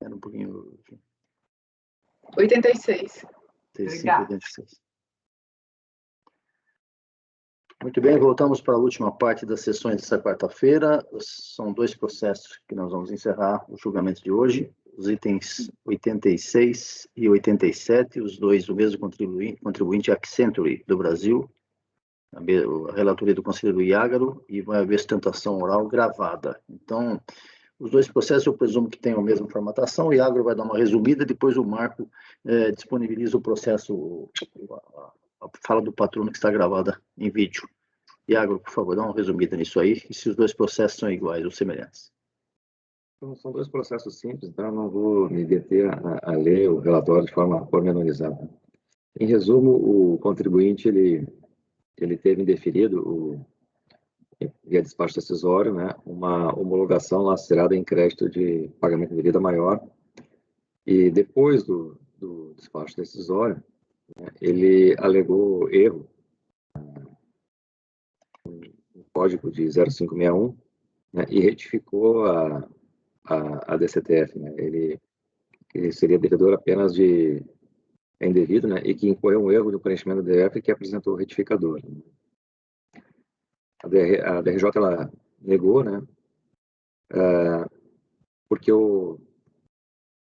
Era um pouquinho... 86. 85, 86. Muito bem, voltamos para a última parte das sessões desta quarta-feira. São 2 processos que nós vamos encerrar o julgamento de hoje. Os itens 86 e 87, os dois do mesmo contribuinte Accenture do Brasil, a relatoria do Conselheiro Iágaro, e vai haver sustentação oral gravada. Então, os 2 processos eu presumo que tenham a mesma formatação, o Iágaro vai dar uma resumida, depois o Marco disponibiliza o processo, a fala do patrono que está gravada em vídeo. Iágaro, por favor, dá uma resumida nisso aí, e se os 2 processos são iguais ou semelhantes. Então, são 2 processos simples, então eu não vou me deter a ler o relatório de forma pormenorizada. Em resumo, o contribuinte ele teve indeferido, via despacho decisório, né, uma homologação lacerada em crédito de pagamento de dívida maior, e depois do despacho decisório, né, ele alegou erro no código de 0561, né, e retificou a DCTF, né, ele seria devedor apenas de indevido, né, e que incorreu um erro no preenchimento da DF que apresentou o retificador. A DRJ ela negou, né, porque o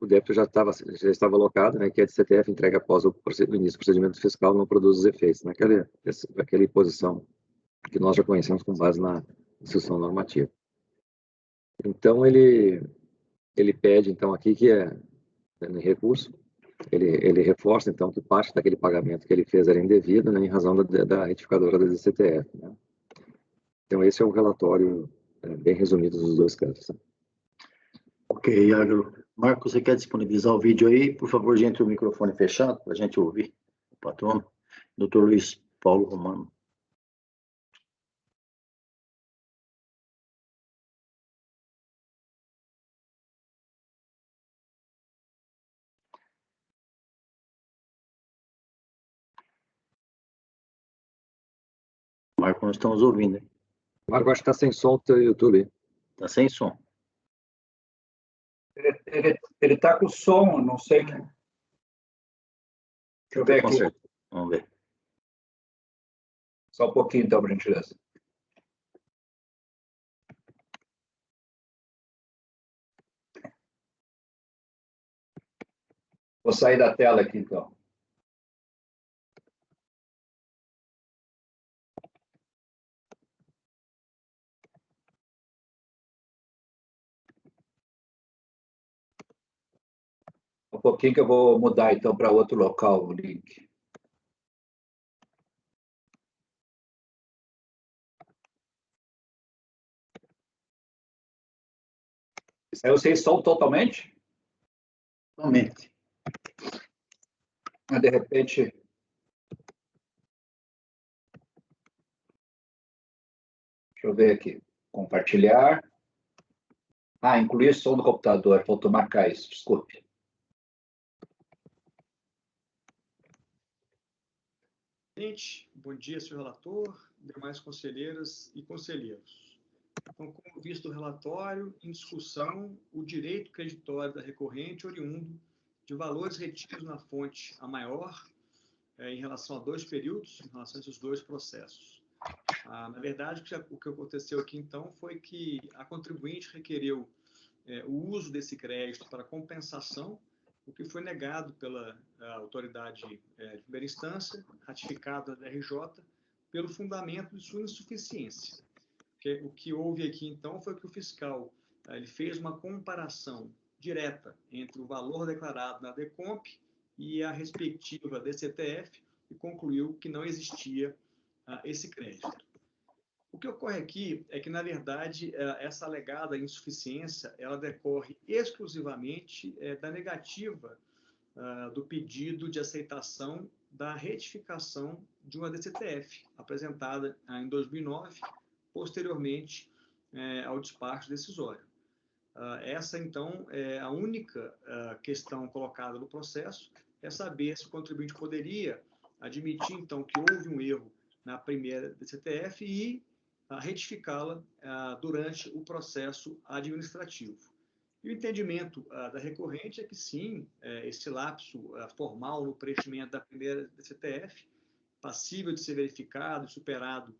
débito já estava alocado, né, que a DCTF entregue após o início do procedimento fiscal não produz os efeitos, naquela posição que nós já conhecemos com base na instrução normativa. Então, ele pede, então, aqui que no recurso, ele reforça, então, que parte daquele pagamento que ele fez era indevido, né, em razão da retificadora da DCTF, né. Então, esse é o relatório bem resumido dos 2 casos. Ok, Iágaro. Marco, você quer disponibilizar o vídeo aí? Por favor, gente, o microfone fechado, para a gente ouvir o patrono. Dr. Luiz Paulo Romano. Marco, nós estamos ouvindo, hein? Marco, acho que está sem som no teu YouTube. Está sem som. Ele está com som, não sei. Deixa eu ver aqui. Vamos ver. Só um pouquinho, então, por gentileza. Vou sair da tela aqui, então. Um pouquinho que eu vou mudar, então, para outro local o link. Saiu sem som totalmente? Totalmente. Mas, de repente... Deixa eu ver aqui. Compartilhar. Ah, incluir som do computador. Faltou marcar isso, desculpe. Bom dia, senhor relator, demais conselheiras e conselheiros. Então, como visto do relatório, em discussão, o direito creditório da recorrente oriundo de valores retidos na fonte a maior em relação a 2 períodos, em relação a esses 2 processos. Na verdade, o que aconteceu aqui, então, foi que a contribuinte requereu o uso desse crédito para compensação, o que foi negado pela autoridade de primeira instância, ratificada da RJ, pelo fundamento de sua insuficiência. O que houve aqui, então, foi que o fiscal ele fez uma comparação direta entre o valor declarado na DECOMP e a respectiva DCTF e concluiu que não existia esse crédito. O que ocorre aqui é que, na verdade, essa alegada insuficiência ela decorre exclusivamente da negativa do pedido de aceitação da retificação de uma DCTF, apresentada em 2009, posteriormente ao despacho decisório. Essa, então, é a única questão colocada no processo, é saber se o contribuinte poderia admitir, então, que houve um erro na primeira DCTF e retificá-la durante o processo administrativo. E o entendimento da recorrente é que, sim, esse lapso formal no preenchimento da primeira DCTF, passível de ser verificado e superado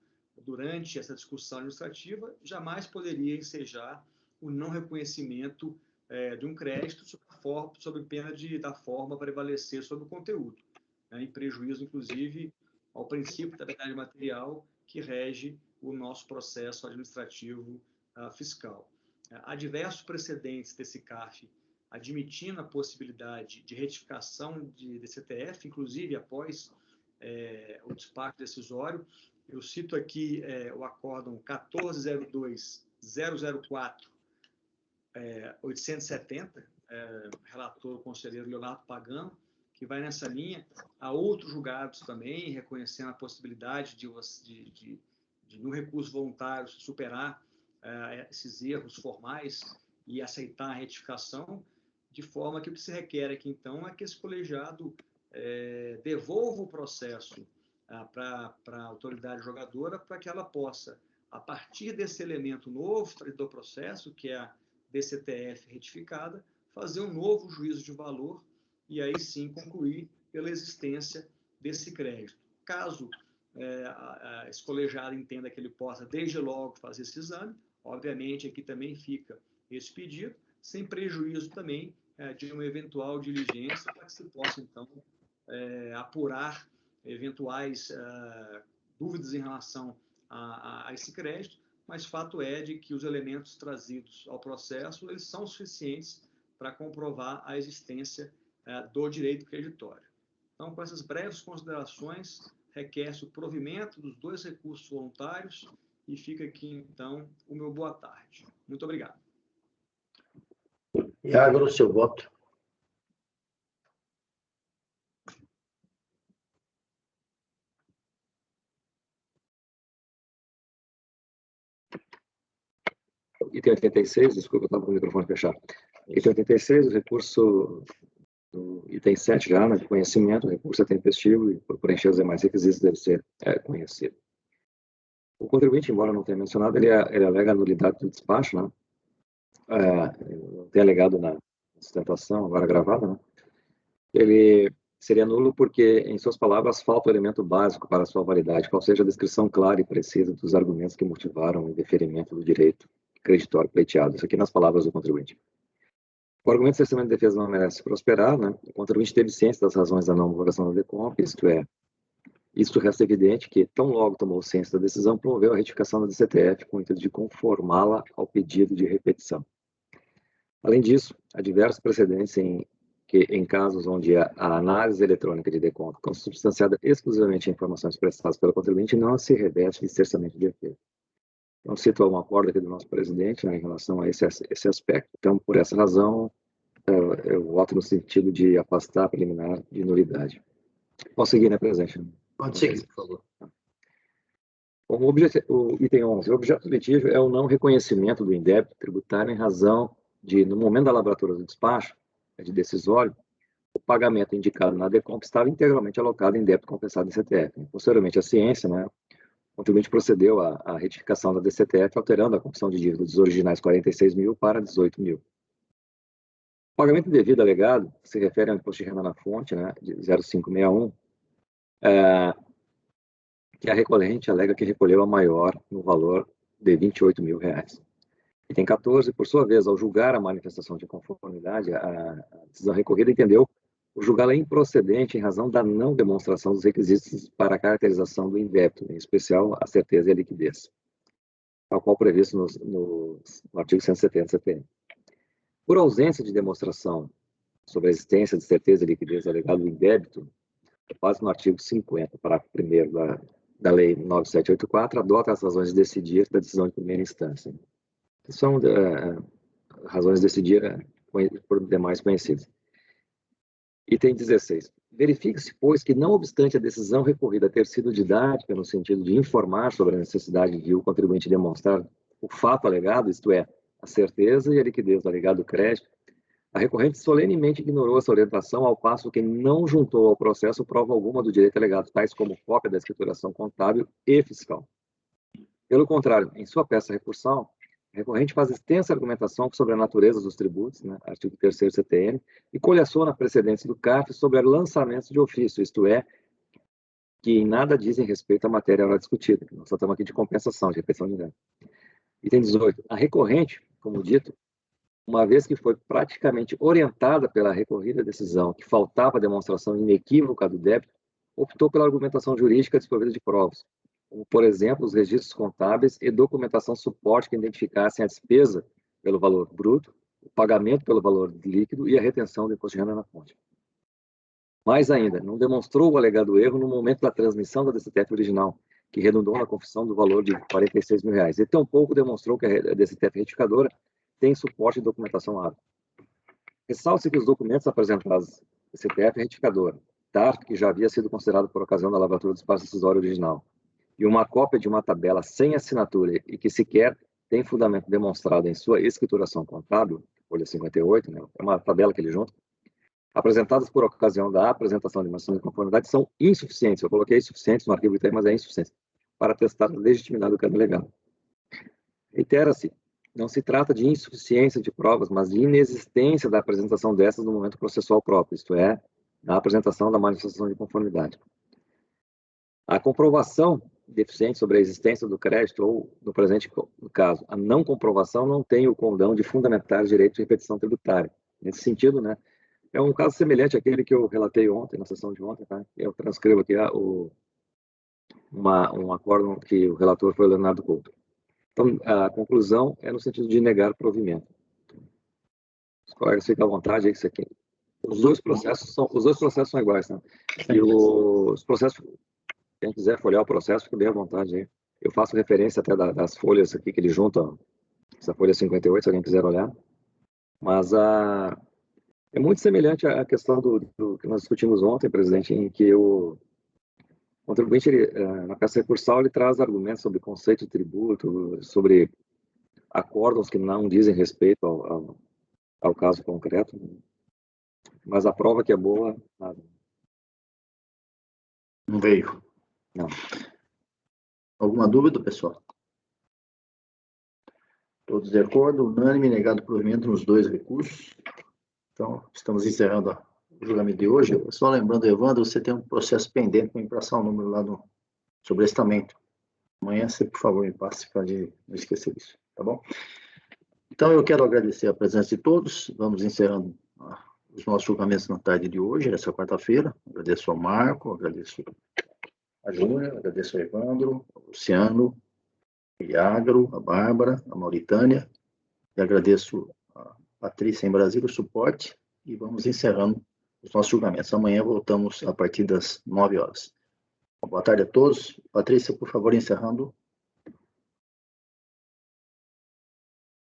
durante essa discussão administrativa, jamais poderia ensejar o não reconhecimento de um crédito sob pena da forma prevalecer sobre o conteúdo, em prejuízo, inclusive, ao princípio da verdade material que rege o nosso processo administrativo fiscal. Há diversos precedentes desse CARF admitindo a possibilidade de retificação de DCTF, inclusive após o despacho decisório. Eu cito aqui o acórdão 1402-004-870, relator o conselheiro Leonardo Pagano, que vai nessa linha. Há outros julgados também, reconhecendo a possibilidade de no recurso voluntário, superar esses erros formais e aceitar a retificação, de forma que o que se requer aqui, então, é que esse colegiado devolva o processo para a autoridade jogadora, para que ela possa, a partir desse elemento novo do processo, que é a DCTF retificada, fazer um novo juízo de valor e aí sim concluir pela existência desse crédito. Caso esse colegiado entenda que ele possa, desde logo, fazer esse exame, obviamente aqui também fica esse pedido, sem prejuízo também de uma eventual diligência, para que se possa, então, apurar eventuais dúvidas em relação a esse crédito, mas fato é de que os elementos trazidos ao processo eles são suficientes para comprovar a existência do direito creditório. Então, com essas breves considerações, requer-se o provimento dos 2 recursos voluntários e fica aqui, então, o meu boa tarde. Muito obrigado. Iago, o seu voto. Item 86, desculpa, eu estava com o microfone fechado. Item 86, o recurso do item 7 já, de conhecimento, o recurso é tempestivo e por preencher os demais requisitos deve ser conhecido. O contribuinte, embora não tenha mencionado, ele alega a nulidade do despacho, né? Não tem alegado na sustentação, agora gravada, né? Ele seria nulo porque, em suas palavras, falta o elemento básico para a sua validade, qual seja a descrição clara e precisa dos argumentos que motivaram o indeferimento do direito creditório pleiteado. Isso aqui nas palavras do contribuinte. O argumento de cessamento de defesa não merece prosperar, né? O contribuinte teve ciência das razões da não homologação da DECOMP, isto resta evidente que, tão logo tomou ciência da decisão, promoveu a retificação da DCTF com o intuito de conformá-la ao pedido de repetição. Além disso, há diversos precedentes em casos onde a análise eletrônica de DECOMP, consubstanciada exclusivamente em informações prestadas pelo contribuinte, não se reveste de cessamento de efeito. Então, cito um acordo aqui do nosso presidente, né, em relação a esse aspecto. Então, por essa razão, eu voto no sentido de afastar a preliminar de nulidade. Posso seguir, né, presidente? Pode seguir, por favor. O item 11. O objeto do litígio é o não reconhecimento do indébito tributário em razão de, no momento da lavratura do despacho, de decisório, o pagamento indicado na DECOMP estava integralmente alocado em débito compensado em CTF. Posteriormente, a ciência, né, o contribuinte procedeu à retificação da DCTF, alterando a confissão de dívida dos originais 46 mil para 18 mil. O pagamento indevido alegado se refere ao imposto de renda na fonte, né, de 0,561, que a recorrente alega que recolheu a maior no valor de 28 mil reais. Item 14, por sua vez, ao julgar a manifestação de conformidade, a decisão recorrida entendeu o julgá-la improcedente em razão da não demonstração dos requisitos para a caracterização do indébito, em especial a certeza e a liquidez, tal qual previsto no artigo 170 do CPM. Por ausência de demonstração sobre a existência de certeza e liquidez alegado do indébito, base no artigo 50, parágrafo 1º da Lei 9784, adota as razões de decidir da decisão de primeira instância. São razões de decidir por demais conhecidas. Item 16. Verifique-se, pois, que não obstante a decisão recorrida ter sido didática no sentido de informar sobre a necessidade de o contribuinte demonstrar o fato alegado, isto é, a certeza e a liquidez do alegado crédito, a recorrente solenemente ignorou essa orientação, ao passo que não juntou ao processo prova alguma do direito alegado, tais como cópia da escrituração contábil e fiscal. Pelo contrário, em sua peça recursal, A recorrente faz extensa argumentação sobre a natureza dos tributos, né, artigo 3º CTN, e coleciona precedentes do CARF sobre lançamentos de ofício, isto é, que em nada dizem respeito à matéria ora discutida. Nós só estamos aqui de compensação, de repetição de ganho. Item 18. A recorrente, como dito, uma vez que foi praticamente orientada pela recorrida decisão que faltava demonstração inequívoca do débito, optou pela argumentação jurídica desprovida de provas, como, por exemplo, os registros contábeis e documentação suporte que identificassem a despesa pelo valor bruto, o pagamento pelo valor líquido e a retenção do imposto de renda na fonte. Mais ainda, não demonstrou o alegado erro no momento da transmissão da DCTF original, que redundou na confissão do valor de R$ 46 mil, e tampouco demonstrou que a DCTF retificadora tem suporte de documentação hábil. Ressalta-se que os documentos apresentados à DCTF retificadora, TARF, que já havia sido considerado por ocasião da lavratura do espaço decisório original, e uma cópia de uma tabela sem assinatura e que sequer tem fundamento demonstrado em sua escrituração contábil, folha 58, né, é uma tabela que ele junta, apresentadas por ocasião da apresentação de demonstração de conformidade, são insuficientes. Eu coloquei insuficientes no arquivo item, mas é insuficiente, para atestar a legitimidade do câmbio legal. Reitera-se, não se trata de insuficiência de provas, mas de inexistência da apresentação dessas no momento processual próprio, isto é, na apresentação da manifestação de conformidade. A comprovação deficiente sobre a existência do crédito ou, no presente caso, a não comprovação não tem o condão de fundamentar direito de repetição tributária. Nesse sentido, né, é um caso semelhante àquele que eu relatei ontem, na sessão de ontem, tá? Eu transcrevo aqui um acordo que o relator foi o Leonardo Couto. Então, a conclusão é no sentido de negar provimento. Os colegas ficam à vontade, é isso aqui. Os dois processos são iguais, né? E os processos, quem quiser folhear o processo, fica bem à vontade aí. Eu faço referência até das folhas aqui que ele junta, essa folha 58, se alguém quiser olhar. Mas é muito semelhante à questão do que nós discutimos ontem, presidente, em que o contribuinte, na peça recursal, ele traz argumentos sobre conceito de tributo, sobre acórdãos que não dizem respeito ao caso concreto, mas a prova que é boa, nada. Não veio. Não. Alguma dúvida, pessoal? Todos de acordo? Unânime, negado provimento nos dois recursos. Então, estamos encerrando o julgamento de hoje. Só lembrando, Evandro, você tem um processo pendente para me passar o número lá sobre esse estamento. Amanhã você, por favor, me passe para não esquecer disso, tá bom? Então, eu quero agradecer a presença de todos. Vamos encerrando os nossos julgamentos na tarde de hoje, essa quarta-feira. Agradeço ao Marco, agradeço a Júlia, agradeço ao Evandro, ao Luciano, ao Iagro, a Bárbara, a Mauritânia, e agradeço a Patrícia em Brasília, o suporte, e vamos encerrando os nossos julgamentos. Amanhã voltamos a partir das 9 horas. Boa tarde a todos. Patrícia, por favor, encerrando